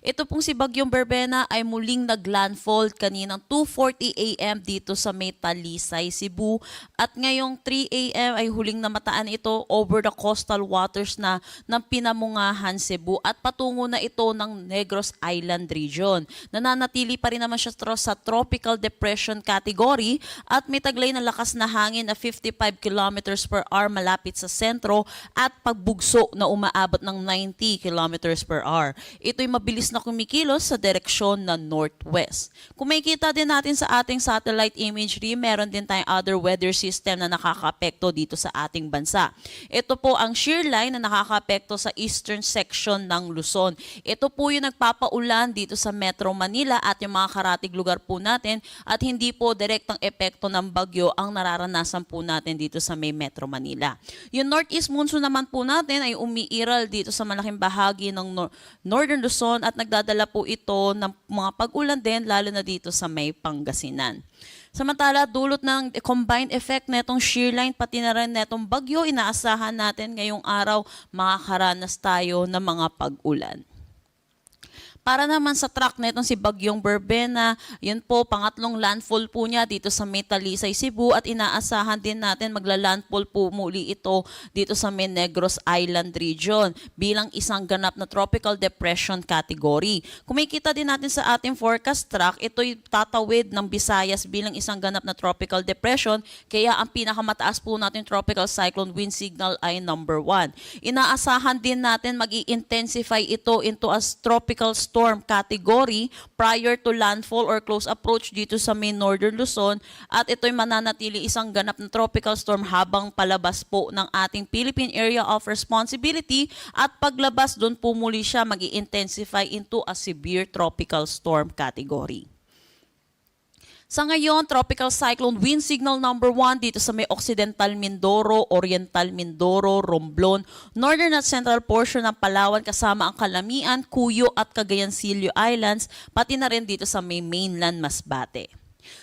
Ito pong si Bagyong Berbena ay muling naglandfall kaninang 2:40 a.m. dito sa may Talisay, Cebu. At ngayong 3 a.m. ay huling namataan ito over the coastal waters na ng Pinamungahan, Cebu at patungo na ito ng Negros Island region. Nananatili pa rin naman siya sa tropical depression category at may taglay na lakas na hangin na 55 kilometers per hour malapit sa sentro at pagbugso na umaabot ng 90 kilometers per hour. Ito'y mabilis na kumikilos sa direksyon na northwest. Kung makikita din natin sa ating satellite imagery, meron din tayong other weather system na nakakaapekto dito sa ating bansa. Ito po ang shear line na nakakaapekto sa eastern section ng Luzon. Ito po yung nagpapaulan dito sa Metro Manila at yung mga karatig lugar po natin at hindi po direktang epekto ng bagyo ang nararanasan po natin dito sa may Metro Manila. Yung northeast monsoon naman po natin ay umiiral dito sa malaking bahagi ng Northern Luzon at nagdadala po ito ng mga pag-ulan din lalo na dito sa may Pangasinan. Samantala, dulot ng combined effect netong shear line pati na rin netong bagyo, inaasahan natin ngayong araw makakaranas tayo ng mga pag-ulan. Para naman sa track netong si Bagyong Berbena, yun po, pangatlong landfall po niya dito sa may Talisay, Cebu at inaasahan din natin magla-landfall po muli ito dito sa may Negros Island region bilang isang ganap na tropical depression category. Kung makikita din natin sa ating forecast track, ito'y tatawid ng Visayas bilang isang ganap na tropical depression kaya ang pinakamataas po natin tropical cyclone wind signal ay number 1. Inaasahan din natin mag-i-intensify ito into a tropical storm category prior to landfall or close approach dito sa may Northern Luzon at ito'y mananatili isang ganap na tropical storm habang palabas po ng ating Philippine Area of Responsibility at paglabas doon po muli siya mag-i-intensify into a severe tropical storm category. Sa ngayon, tropical cyclone wind signal number 1 dito sa may Occidental Mindoro, Oriental Mindoro, Romblon, northern at central portion ng Palawan kasama ang Calamian, Cuyo at Cagayancillo Islands, pati na rin dito sa may mainland Masbate.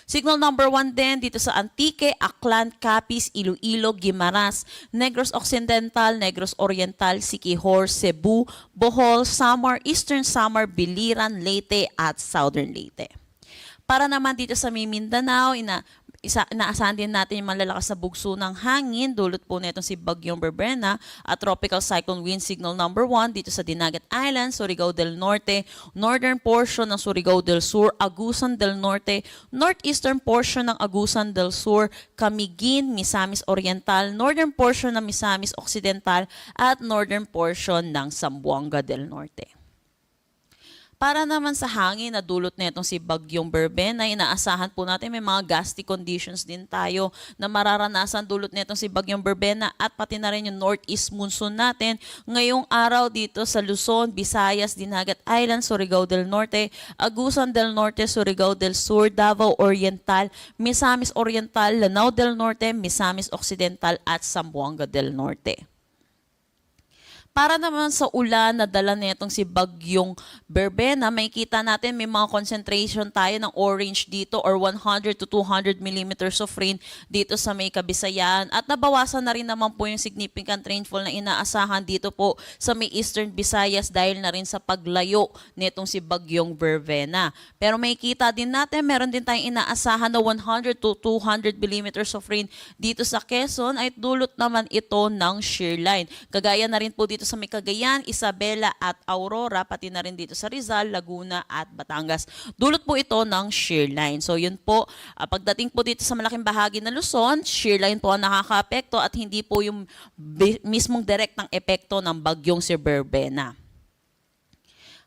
Signal number 1 din dito sa Antique, Aklan, Capiz, Iloilo, Guimaras, Negros Occidental, Negros Oriental, Siquijor, Cebu, Bohol, Samar, Eastern Samar, Biliran, Leyte at Southern Leyte. Para naman dito sa Mindanao, inaasahan din natin yung malalakas na bugso ng hangin, dulot po nitong si Bagyong Berbena at tropical cyclone wind signal number 1 dito sa Dinagat Island, Surigao del Norte, northern portion ng Surigao del Sur, Agusan del Norte, northeastern portion ng Agusan del Sur, Camiguin, Misamis Oriental, northern portion ng Misamis Occidental at northern portion ng Zamboanga del Norte. Para naman sa hangin na dulot nitong si Bagyong Berbena, inaasahan po natin may mga gusty conditions din tayo na mararanasan dulot nitong si Bagyong Berbena at pati na rin yung northeast monsoon natin ngayong araw dito sa Luzon, Visayas, Dinagat Island, Surigao del Norte, Agusan del Norte, Surigao del Sur, Davao Oriental, Misamis Oriental, Lanao del Norte, Misamis Occidental at Zamboanga del Norte. Para naman sa ulan na dala nitong si Bagyong Berbena, makikita natin may mga concentration tayo ng orange dito or 100 to 200 millimeters of rain dito sa may Kabisayan. At nabawasan na rin naman po yung significant rainfall na inaasahan dito po sa may Eastern Visayas dahil na rin sa paglayo nitong si Bagyong Berbena. Pero makikita din natin, meron din tayong inaasahan na 100 to 200 millimeters of rain dito sa Quezon ay dulot naman ito ng shear line. Kagaya na rin po dito sa may Cagayan, Isabela at Aurora, pati na rin dito sa Rizal, Laguna at Batangas. Dulot po ito ng shear line. So yun po, pagdating po dito sa malaking bahagi ng Luzon, shear line po ang nakakaapekto at hindi po yung mismong direktang epekto ng bagyong si Berbena.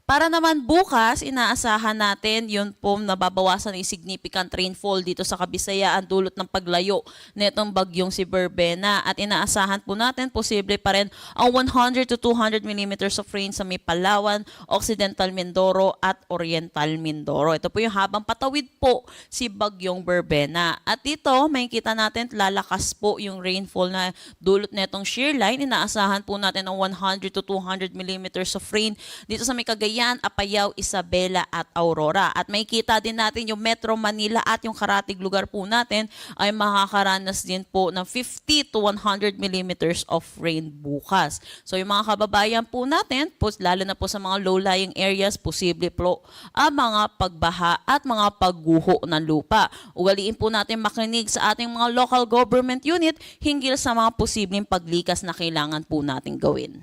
Para naman bukas, inaasahan natin yun po nababawasan ng significant rainfall dito sa Kabisayaan dulot ng paglayo nitong bagyong si Berbena. At inaasahan po natin posible pa rin ang 100 to 200 millimeters of rain sa may Palawan, Occidental Mindoro at Oriental Mindoro. Ito po yung habang patawid po si bagyong Berbena. At dito, makikita natin lalakas po yung rainfall na dulot nitong shear line. Inaasahan po natin ang 100 to 200 millimeters of rain dito sa may Cagayan, Cagayan, Apayao, Isabela at Aurora. At makikita din natin yung Metro Manila at yung karatig lugar po natin ay makakaranas din po ng 50 to 100 millimeters of rain bukas. So yung mga kababayan po natin, lalo na po sa mga low-lying areas, posible po ang mga pagbaha at mga pagguho ng lupa. Ugaliin po natin makinig sa ating mga local government unit hinggil sa mga posibleng paglikas na kailangan po natin gawin.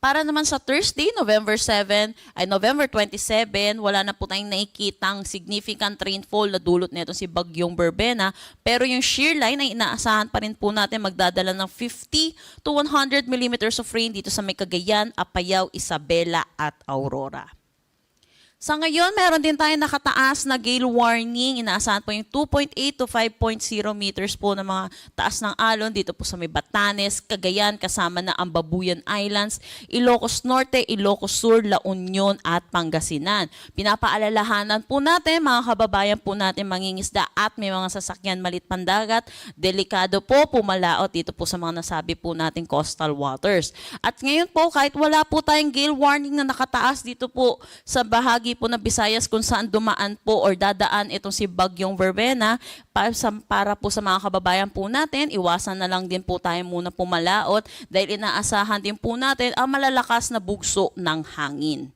Para naman sa Thursday, November 27, wala na po tayong nakikitang significant rainfall na dulot nito si Bagyong Berbena. Pero yung shear line ay inaasahan pa rin po natin magdadala ng 50 to 100 millimeters of rain dito sa may Cagayan, Apayao, Isabela at Aurora. Sa ngayon, meron din tayo nakataas na gale warning. Inaasahan po yung 2.8 to 5.0 meters po ng mga taas ng alon dito po sa may Batanes, Cagayan, kasama na ang Babuyan Islands, Ilocos Norte, Ilocos Sur, La Union at Pangasinan. Pinapaalalahanan po natin, mga kababayan po natin mangingisda at may mga sasakyan malit pandagat, delikado po pumalaot dito po sa mga nasabi po natin coastal waters. At ngayon po, kahit wala po tayong gale warning na nakataas dito po sa bahagi po ng Visayas kung saan dumaan po or dadaan itong si Bagyong Berbena, para po sa mga kababayan po natin, iwasan na lang din po tayo muna pumalaot dahil inaasahan din po natin ang malalakas na bugso ng hangin.